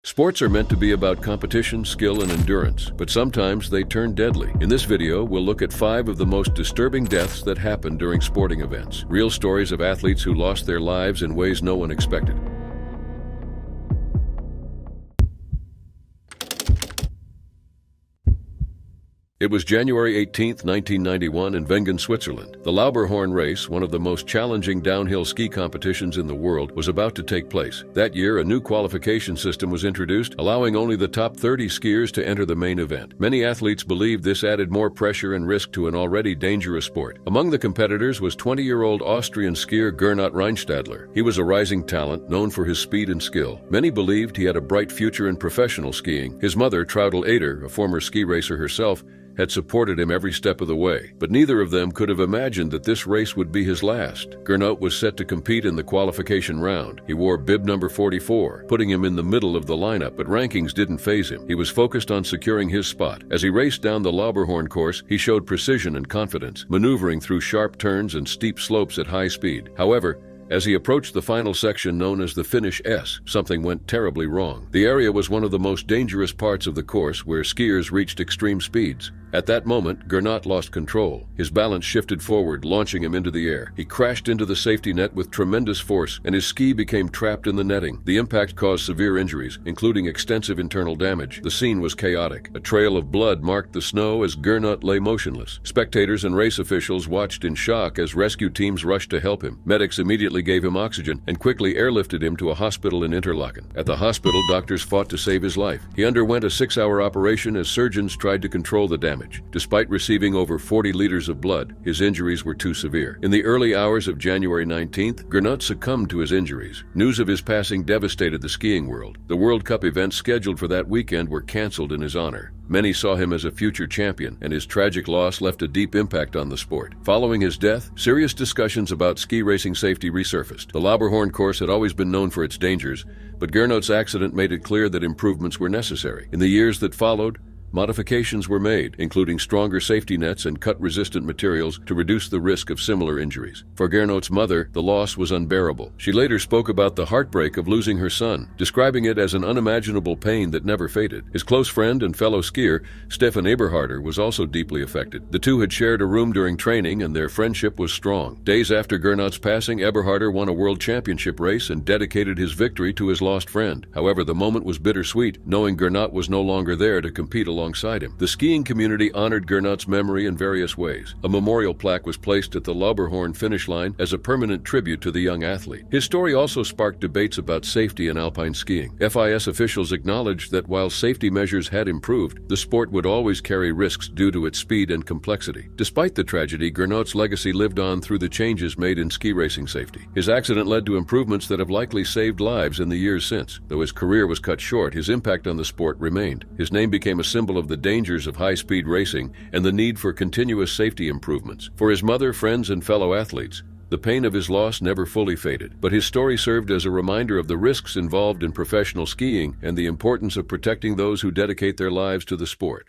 Sports are meant to be about competition, skill, and endurance, but sometimes they turn deadly. In this video, we'll look at 5 of the most disturbing deaths that happen during sporting events. Real stories of athletes who lost their lives in ways no one expected. It was January 18, 1991 in Wengen, Switzerland. The Lauberhorn race, one of the most challenging downhill ski competitions in the world, was about to take place. That year, a new qualification system was introduced, allowing only the top 30 skiers to enter the main event. Many athletes believed this added more pressure and risk to an already dangerous sport. Among the competitors was 20-year-old Austrian skier Gernot Reinstadler. He was a rising talent, known for his speed and skill. Many believed he had a bright future in professional skiing. His mother, Traudl Eder, a former ski racer herself, had supported him every step of the way, but neither of them could have imagined that this race would be his last. Gernot was set to compete in the qualification round. He wore bib number 44, putting him in the middle of the lineup, but rankings didn't faze him. He was focused on securing his spot. As he raced down the Lauberhorn course, he showed precision and confidence, maneuvering through sharp turns and steep slopes at high speed. However, as he approached the final section known as the Finish S, something went terribly wrong. The area was one of the most dangerous parts of the course where skiers reached extreme speeds. At that moment, Gernot lost control. His balance shifted forward, launching him into the air. He crashed into the safety net with tremendous force, and his ski became trapped in the netting. The impact caused severe injuries, including extensive internal damage. The scene was chaotic. A trail of blood marked the snow as Gernot lay motionless. Spectators and race officials watched in shock as rescue teams rushed to help him. Medics immediately gave him oxygen and quickly airlifted him to a hospital in Interlaken. At the hospital, doctors fought to save his life. He underwent a 6-hour operation as surgeons tried to control the damage. Despite receiving over 40 liters of blood, his injuries were too severe. In the early hours of January 19th, Gernot succumbed to his injuries. News of his passing devastated the skiing world. The World Cup events scheduled for that weekend were canceled in his honor. Many saw him as a future champion, and his tragic loss left a deep impact on the sport. Following his death, serious discussions about ski racing safety resurfaced. The Lauberhorn course had always been known for its dangers, but Gernot's accident made it clear that improvements were necessary. In the years that followed, modifications were made, including stronger safety nets and cut-resistant materials to reduce the risk of similar injuries. For Gernot's mother, the loss was unbearable. She later spoke about the heartbreak of losing her son, describing it as an unimaginable pain that never faded. His close friend and fellow skier, Stefan Eberharder, was also deeply affected. The two had shared a room during training, and their friendship was strong. Days after Gernot's passing, Eberharder won a world championship race and dedicated his victory to his lost friend. However, the moment was bittersweet, knowing Gernot was no longer there to compete alongside him. The skiing community honored Gernot's memory in various ways. A memorial plaque was placed at the Lauberhorn finish line as a permanent tribute to the young athlete. His story also sparked debates about safety in alpine skiing. FIS officials acknowledged that while safety measures had improved, the sport would always carry risks due to its speed and complexity. Despite the tragedy, Gernot's legacy lived on through the changes made in ski racing safety. His accident led to improvements that have likely saved lives in the years since. Though his career was cut short, his impact on the sport remained. His name became a symbol of the dangers of high-speed racing and the need for continuous safety improvements. For his mother, friends, and fellow athletes, the pain of his loss never fully faded, but his story served as a reminder of the risks involved in professional skiing and the importance of protecting those who dedicate their lives to the sport.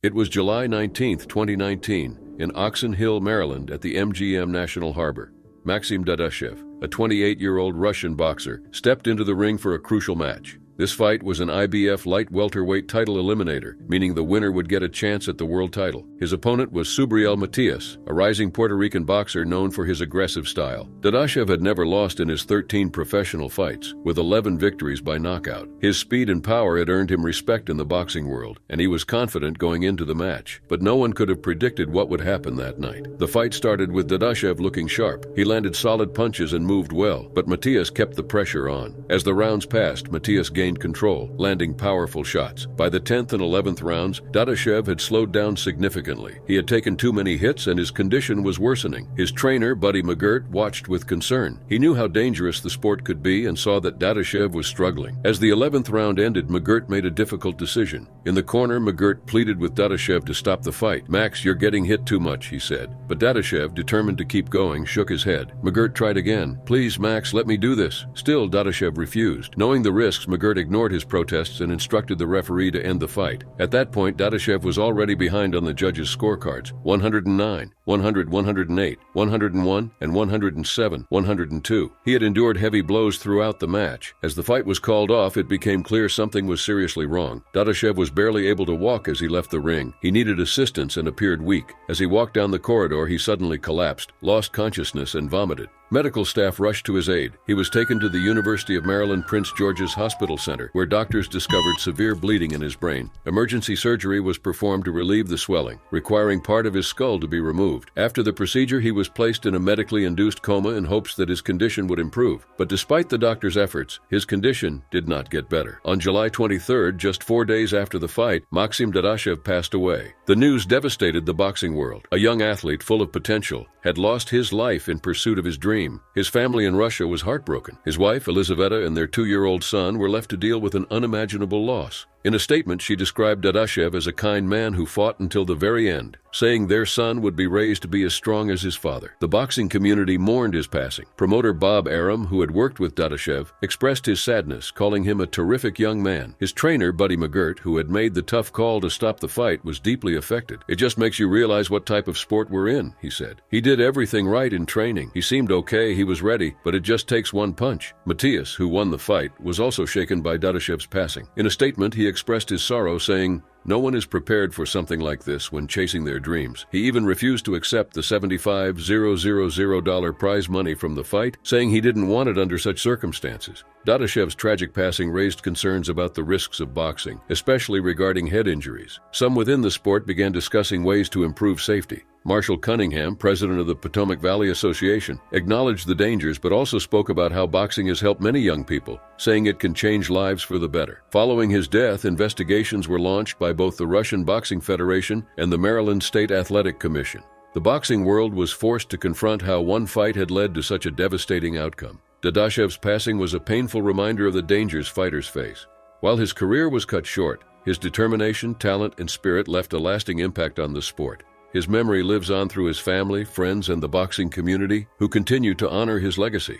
It was July 19, 2019, in Oxon Hill, Maryland, at the MGM National Harbor. Maxim Dadashev, a 28-year-old Russian boxer, stepped into the ring for a crucial match. This fight was an IBF light welterweight title eliminator, meaning the winner would get a chance at the world title. His opponent was Subriel Matias, a rising Puerto Rican boxer known for his aggressive style. Dadashev had never lost in his 13 professional fights, with 11 victories by knockout. His speed and power had earned him respect in the boxing world, and he was confident going into the match. But no one could have predicted what would happen that night. The fight started with Dadashev looking sharp. He landed solid punches and moved well, but Matias kept the pressure on. As the rounds passed, Matias gained control, landing powerful shots. By the 10th and 11th rounds, Dadashev had slowed down significantly. He had taken too many hits and his condition was worsening. His trainer, Buddy McGirt, watched with concern. He knew how dangerous the sport could be and saw that Dadashev was struggling. As the 11th round ended, McGirt made a difficult decision. In the corner, McGirt pleaded with Dadashev to stop the fight. "Max, you're getting hit too much," he said. But Dadashev, determined to keep going, shook his head. McGirt tried again. "Please, Max, let me do this." Still, Dadashev refused. Knowing the risks, McGirt court ignored his protests and instructed the referee to end the fight. At that point, Dadashev was already behind on the judges' scorecards: 109, 100, 108, 101, and 107, 102. He had endured heavy blows throughout the match. As the fight was called off, it became clear something was seriously wrong. Dadashev was barely able to walk as he left the ring. He needed assistance and appeared weak. As he walked down the corridor, he suddenly collapsed, lost consciousness, and vomited. Medical staff rushed to his aid. He was taken to the University of Maryland Prince George's Hospital Center, where doctors discovered severe bleeding in his brain. Emergency surgery was performed to relieve the swelling, requiring part of his skull to be removed. After the procedure, he was placed in a medically induced coma in hopes that his condition would improve. But despite the doctor's efforts, his condition did not get better. On July 23rd, just 4 days after the fight, Maxim Dadashev passed away. The news devastated the boxing world. A young athlete full of potential had lost his life in pursuit of his dream. His family in Russia was heartbroken. His wife, Elizaveta, and their 2-year-old son were left to deal with an unimaginable loss. In a statement, she described Dadashev as a kind man who fought until the very end, saying their son would be raised to be as strong as his father. The boxing community mourned his passing. Promoter Bob Arum, who had worked with Dadashev, expressed his sadness, calling him a terrific young man. His trainer, Buddy McGirt, who had made the tough call to stop the fight, was deeply affected. "It just makes you realize what type of sport we're in," he said. "He did everything right in training. He seemed okay, he was ready, but it just takes one punch." Matthias, who won the fight, was also shaken by Dadashev's passing. In a statement, he expressed his sorrow, saying, "No one is prepared for something like this when chasing their dreams." He even refused to accept the $75,000 prize money from the fight, saying he didn't want it under such circumstances. Dadashev's tragic passing raised concerns about the risks of boxing, especially regarding head injuries. Some within the sport began discussing ways to improve safety. Marshall Cunningham, president of the Potomac Valley Association, acknowledged the dangers but also spoke about how boxing has helped many young people, saying it can change lives for the better. Following his death, investigations were launched by both the Russian Boxing Federation and the Maryland State Athletic Commission. The boxing world was forced to confront how one fight had led to such a devastating outcome. Dadashev's passing was a painful reminder of the dangers fighters face. While his career was cut short, his determination, talent, and spirit left a lasting impact on the sport. His memory lives on through his family, friends, and the boxing community, who continue to honor his legacy.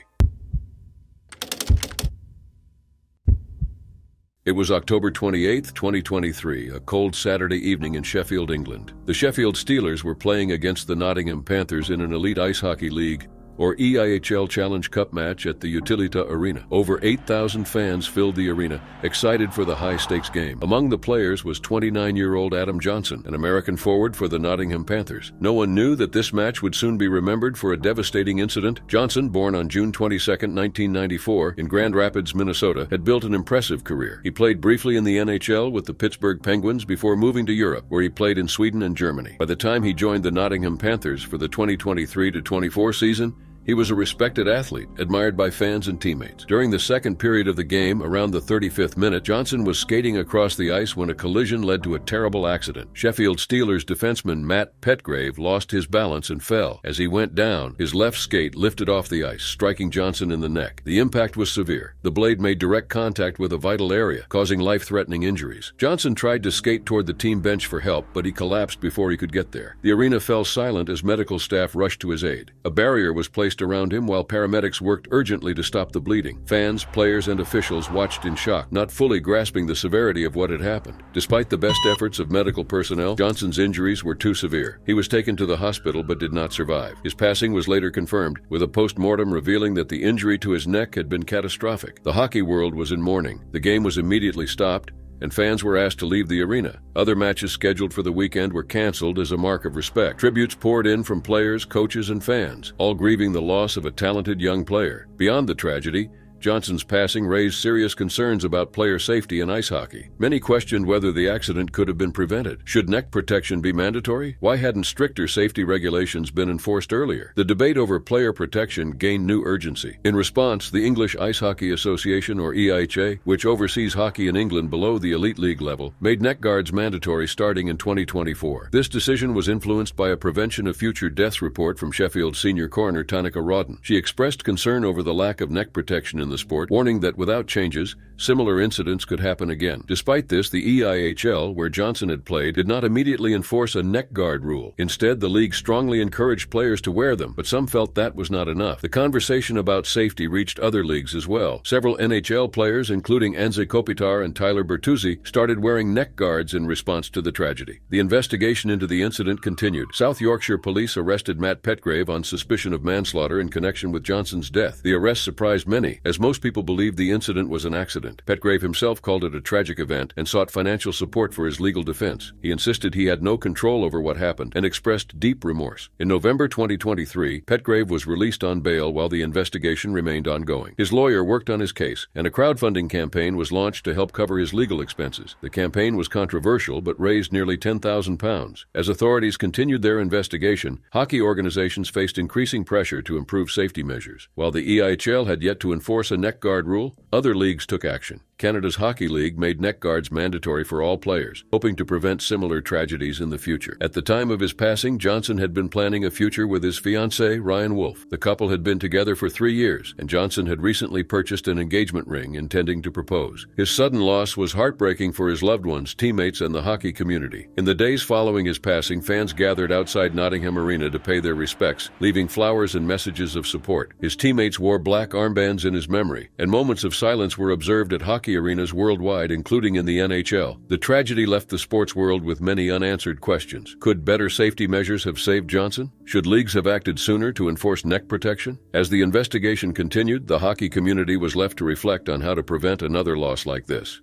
It was October 28, 2023, a cold Saturday evening in Sheffield, England. The Sheffield Steelers were playing against the Nottingham Panthers in an elite ice hockey league, or EIHL Challenge Cup match at the Utilita Arena. Over 8,000 fans filled the arena, excited for the high-stakes game. Among the players was 29-year-old Adam Johnson, an American forward for the Nottingham Panthers. No one knew that this match would soon be remembered for a devastating incident. Johnson, born on June 22, 1994, in Grand Rapids, Minnesota, had built an impressive career. He played briefly in the NHL with the Pittsburgh Penguins before moving to Europe, where he played in Sweden and Germany. By the time he joined the Nottingham Panthers for the 2023-24 season, he was a respected athlete, admired by fans and teammates. During the second period of the game, around the 35th minute, Johnson was skating across the ice when a collision led to a terrible accident. Sheffield Steelers defenseman Matt Petgrave lost his balance and fell. As he went down, his left skate lifted off the ice, striking Johnson in the neck. The impact was severe. The blade made direct contact with a vital area, causing life-threatening injuries. Johnson tried to skate toward the team bench for help, but he collapsed before he could get there. The arena fell silent as medical staff rushed to his aid. A barrier was placed around him while paramedics worked urgently to stop the bleeding. Fans, players, and officials watched in shock, not fully grasping the severity of what had happened. Despite the best efforts of medical personnel, Johnson's injuries were too severe. He was taken to the hospital but did not survive. His passing was later confirmed, with a post-mortem revealing that the injury to his neck had been catastrophic. The hockey world was in mourning. The game was immediately stopped, and fans were asked to leave the arena. Other matches scheduled for the weekend were canceled as a mark of respect. Tributes poured in from players, coaches, and fans, all grieving the loss of a talented young player. Beyond the tragedy, Johnson's passing raised serious concerns about player safety in ice hockey. Many questioned whether the accident could have been prevented. Should neck protection be mandatory? Why hadn't stricter safety regulations been enforced earlier? The debate over player protection gained new urgency. In response, the English Ice Hockey Association, or EIHA, which oversees hockey in England below the elite league level, made neck guards mandatory starting in 2024. This decision was influenced by a prevention of future deaths report from Sheffield senior coroner Tanika Rawdon. She expressed concern over the lack of neck protection in the the sport, warning that without changes, similar incidents could happen again. Despite this, the EIHL, where Johnson had played, did not immediately enforce a neck guard rule. Instead, the league strongly encouraged players to wear them, but some felt that was not enough. The conversation about safety reached other leagues as well. Several NHL players, including Anze Kopitar and Tyler Bertuzzi, started wearing neck guards in response to the tragedy. The investigation into the incident continued. South Yorkshire police arrested Matt Petgrave on suspicion of manslaughter in connection with Johnson's death. The arrest surprised many, as most people believed the incident was an accident. Petgrave himself called it a tragic event and sought financial support for his legal defense. He insisted he had no control over what happened and expressed deep remorse. In November 2023, Petgrave was released on bail while the investigation remained ongoing. His lawyer worked on his case, and a crowdfunding campaign was launched to help cover his legal expenses. The campaign was controversial but raised nearly £10,000. As authorities continued their investigation, hockey organizations faced increasing pressure to improve safety measures. While the EIHL had yet to enforce a neck guard rule, other leagues took action. Canada's Hockey League made neck guards mandatory for all players, hoping to prevent similar tragedies in the future. At the time of his passing, Johnson had been planning a future with his fiancée, Ryan Wolf. The couple had been together for 3 years, and Johnson had recently purchased an engagement ring intending to propose. His sudden loss was heartbreaking for his loved ones, teammates, and the hockey community. In the days following his passing, fans gathered outside Nottingham Arena to pay their respects, leaving flowers and messages of support. His teammates wore black armbands in his memory, and moments of silence were observed at hockey arenas worldwide, including in the NHL. The tragedy left the sports world with many unanswered questions. Could better safety measures have saved Johnson? Should leagues have acted sooner to enforce neck protection? As the investigation continued, the hockey community was left to reflect on how to prevent another loss like this.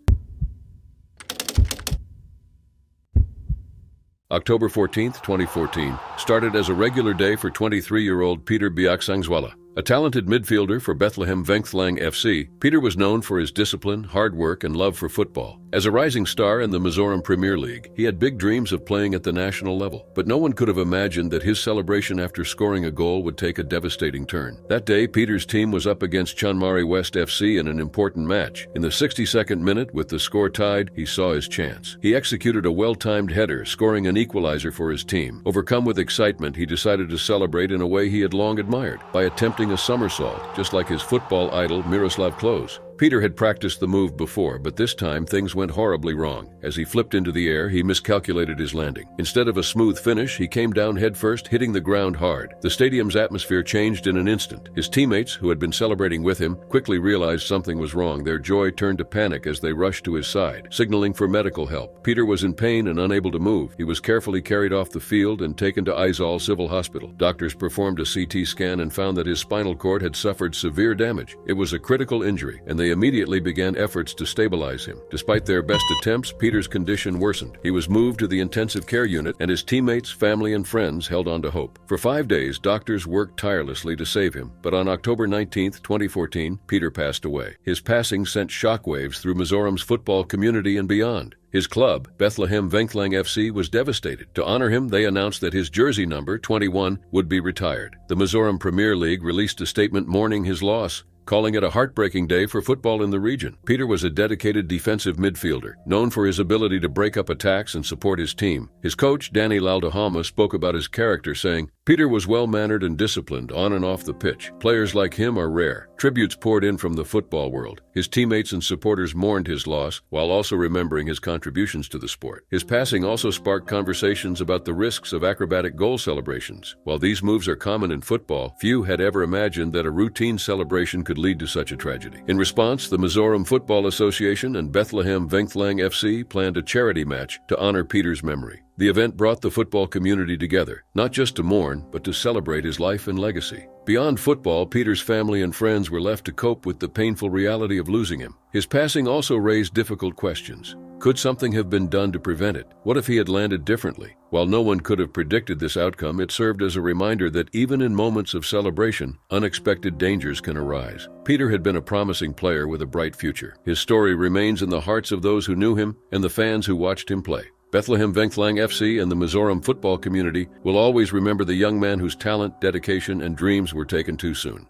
October 14, 2014, started as a regular day for 23-year-old Peter Biaksangzwala. A talented midfielder for Bethlehem Vengthlang FC, Peter was known for his discipline, hard work, and love for football. As a rising star in the Mizoram Premier League, he had big dreams of playing at the national level, but no one could have imagined that his celebration after scoring a goal would take a devastating turn. That day, Peter's team was up against Chanmari West FC in an important match. In the 62nd minute, with the score tied, he saw his chance. He executed a well-timed header, scoring an equalizer for his team. Overcome with excitement, he decided to celebrate in a way he had long admired, by attempting a somersault, just like his football idol Miroslav Klose. Peter had practiced the move before, but this time things went horribly wrong. As he flipped into the air, he miscalculated his landing. Instead of a smooth finish, he came down headfirst, hitting the ground hard. The stadium's atmosphere changed in an instant. His teammates, who had been celebrating with him, quickly realized something was wrong. Their joy turned to panic as they rushed to his side, signaling for medical help. Peter was in pain and unable to move. He was carefully carried off the field and taken to Aizawl Civil Hospital. Doctors performed a CT scan and found that his spinal cord had suffered severe damage. It was a critical injury, and they immediately began efforts to stabilize him. Despite their best attempts, Peter's condition worsened. He was moved to the intensive care unit, and his teammates, family, and friends held on to hope. For 5 days, doctors worked tirelessly to save him, but on October 19, 2014, Peter passed away. His passing sent shockwaves through Mizoram's football community and beyond. His club, Bethlehem Vengthlang FC, was devastated. To honor him, they announced that his jersey number, 21, would be retired. The Mizoram Premier League released a statement mourning his loss, calling it a heartbreaking day for football in the region. Peter was a dedicated defensive midfielder, known for his ability to break up attacks and support his team. His coach, Danny Laldahama, spoke about his character, saying, "Peter was well-mannered and disciplined on and off the pitch. Players like him are rare." Tributes poured in from the football world. His teammates and supporters mourned his loss, while also remembering his contributions to the sport. His passing also sparked conversations about the risks of acrobatic goal celebrations. While these moves are common in football, few had ever imagined that a routine celebration could lead to such a tragedy. In response, the Mizoram Football Association and Bethlehem Vengthlang FC planned a charity match to honor Peter's memory. The event brought the football community together, not just to mourn, but to celebrate his life and legacy. Beyond football, Peter's family and friends were left to cope with the painful reality of losing him. His passing also raised difficult questions. Could something have been done to prevent it? What if he had landed differently? While no one could have predicted this outcome, it served as a reminder that even in moments of celebration, unexpected dangers can arise. Peter had been a promising player with a bright future. His story remains in the hearts of those who knew him and the fans who watched him play. Bethlehem Vengthlang FC and the Mizoram football community will always remember the young man whose talent, dedication, and dreams were taken too soon.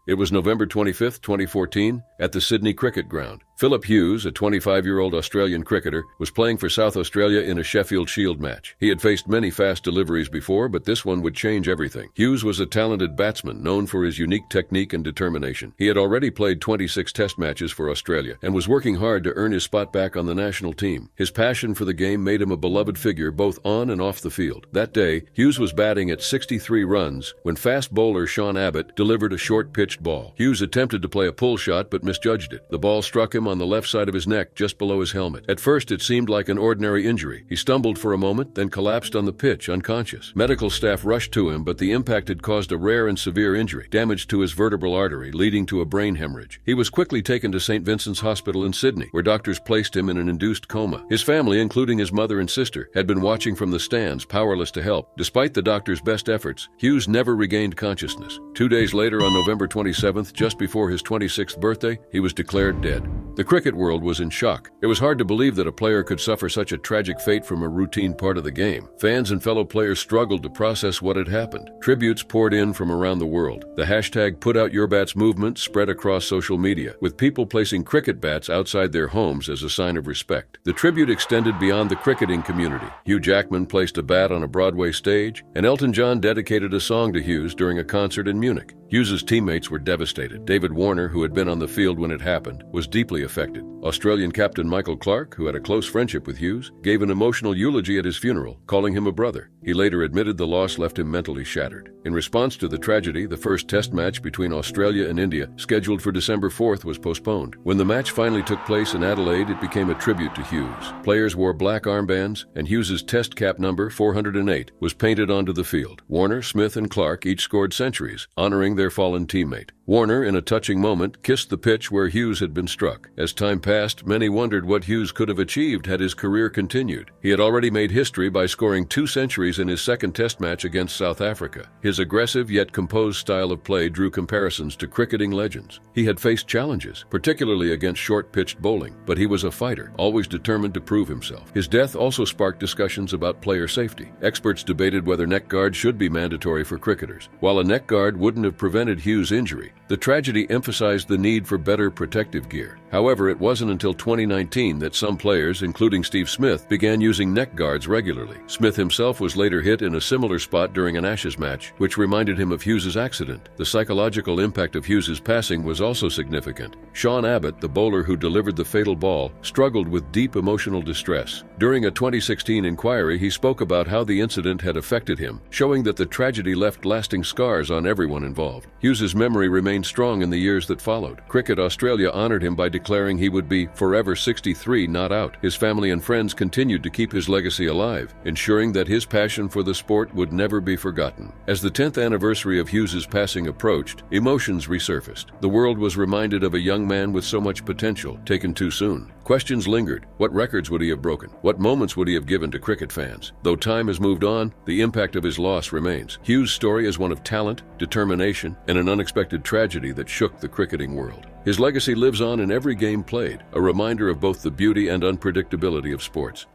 It was November 25, 2014, at the Sydney Cricket Ground. Philip Hughes, a 25-year-old Australian cricketer, was playing for South Australia in a Sheffield Shield match. He had faced many fast deliveries before, but this one would change everything. Hughes was a talented batsman known for his unique technique and determination. He had already played 26 Test matches for Australia and was working hard to earn his spot back on the national team. His passion for the game made him a beloved figure both on and off the field. That day, Hughes was batting at 63 runs when fast bowler Sean Abbott delivered a short-pitched ball. Hughes attempted to play a pull shot but misjudged it. The ball struck him on the left side of his neck just below his helmet. At first, it seemed like an ordinary injury. He stumbled for a moment, then collapsed on the pitch, unconscious. Medical staff rushed to him, but the impact had caused a rare and severe injury, damage to his vertebral artery, leading to a brain hemorrhage. He was quickly taken to St. Vincent's Hospital in Sydney, where doctors placed him in an induced coma. His family, including his mother and sister, had been watching from the stands, powerless to help. Despite the doctor's best efforts, Hughes never regained consciousness. 2 days later, on November 27th, just before his 26th birthday, he was declared dead. The cricket world was in shock. It was hard to believe that a player could suffer such a tragic fate from a routine part of the game. Fans and fellow players struggled to process what had happened. Tributes poured in from around the world. The hashtag #PutOutYourBats movement spread across social media, with people placing cricket bats outside their homes as a sign of respect. The tribute extended beyond the cricketing community. Hugh Jackman placed a bat on a Broadway stage, and Elton John dedicated a song to Hughes during a concert in Munich. Hughes's teammates were devastated. David Warner, who had been on the field when it happened, was deeply affected. Australian captain Michael Clarke, who had a close friendship with Hughes, gave an emotional eulogy at his funeral, calling him a brother. He later admitted the loss left him mentally shattered. In response to the tragedy, the first Test match between Australia and India, scheduled for December 4th, was postponed. When the match finally took place in Adelaide, it became a tribute to Hughes. Players wore black armbands, and Hughes's Test cap number, 408, was painted onto the field. Warner, Smith, and Clarke each scored centuries, honoring their fallen teammate. Warner, in a touching moment, kissed the pitch where Hughes had been struck. As time passed, many wondered what Hughes could have achieved had his career continued. He had already made history by scoring 2 centuries in his second Test match against South Africa. His aggressive yet composed style of play drew comparisons to cricketing legends. He had faced challenges, particularly against short-pitched bowling, but he was a fighter, always determined to prove himself. His death also sparked discussions about player safety. Experts debated whether neck guards should be mandatory for cricketers. While a neck guard wouldn't have prevented Hughes' injury, the tragedy emphasized the need for better protective gear. However, it wasn't until 2019 that some players, including Steve Smith, began using neck guards regularly. Smith himself was later hit in a similar spot during an Ashes match, which reminded him of Hughes's accident. The psychological impact of Hughes's passing was also significant. Sean Abbott, the bowler who delivered the fatal ball, struggled with deep emotional distress. During a 2016 inquiry, he spoke about how the incident had affected him, showing that the tragedy left lasting scars on everyone involved. Hughes's memory remained strong in the years that followed. Cricket Australia honored him by declaring he would be forever 63, not out. His family and friends continued to keep his legacy alive, ensuring that his passion for the sport would never be forgotten. As the 10th anniversary of Hughes's passing approached, emotions resurfaced. The world was reminded of a young man with so much potential, taken too soon. Questions lingered. What records would he have broken? What moments would he have given to cricket fans? Though time has moved on, the impact of his loss remains. Hughes' story is one of talent, determination, and an unexpected tragedy that shook the cricketing world. His legacy lives on in every game played, a reminder of both the beauty and unpredictability of sports.